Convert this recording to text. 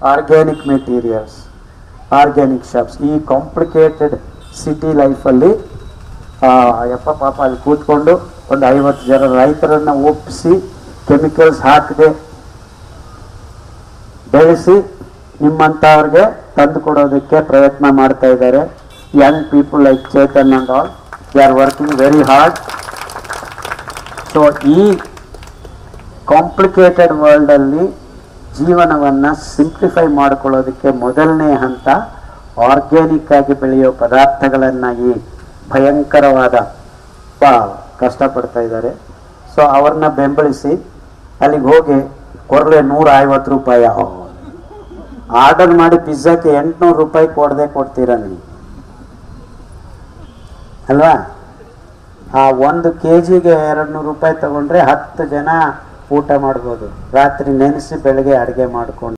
Organic materials, organic shops. ಈ complicated city ಲೈಫಲ್ಲಿ ಯಪ್ಪ ಪಾಪ ಅಲ್ಲಿ ಕೂತ್ಕೊಂಡು ಒಂದು 50 ಜನ ರೈತರನ್ನು ಒಪ್ಪಿಸಿ ಕೆಮಿಕಲ್ಸ್ ಹಾಕದೆ ಬೆಳೆಸಿ ನಿಮ್ಮಂಥವ್ರಿಗೆ ತಂದು ಕೊಡೋದಕ್ಕೆ ಪ್ರಯತ್ನ ಮಾಡ್ತಾ ಇದ್ದಾರೆ. Young people like Chetan and all, they are working very hard. So ಈ ಕಾಂಪ್ಲಿಕೇಟೆಡ್ ವರ್ಲ್ಡಲ್ಲಿ ಜೀವನವನ್ನು ಸಿಂಪ್ಲಿಫೈ ಮಾಡಿಕೊಳ್ಳೋದಕ್ಕೆ ಮೊದಲನೇ ಹಂತ ಆರ್ಗ್ಯಾನಿಕ್ ಆಗಿ ಬೆಳೆಯೋ ಪದಾರ್ಥಗಳನ್ನು ಈ ಭಯಂಕರವಾದ ಕಷ್ಟಪಡ್ತಾ ಇದ್ದಾರೆ. ಸೊ ಅವ್ರನ್ನ ಬೆಂಬಲಿಸಿ ಅಲ್ಲಿಗೆ ಹೋಗಿ ಕೊರಲೆ 150 ರೂಪಾಯಿ ಆರ್ಡರ್ ಮಾಡಿ ಪಿಜ್ಜಾಕ್ಕೆ 800 ರೂಪಾಯಿ ಕೊಡ್ತೀರ ನೀವು ಅಲ್ವಾ? ಆ 1 kg 200 ರೂಪಾಯಿ ತಗೊಂಡ್ರೆ 10 ಜನ ಊಟ ಮಾಡ್ಬೋದು. ರಾತ್ರಿ ನೆನೆಸಿ ಬೆಳಗ್ಗೆ ಅಡುಗೆ ಮಾಡ್ಕೊಂಡು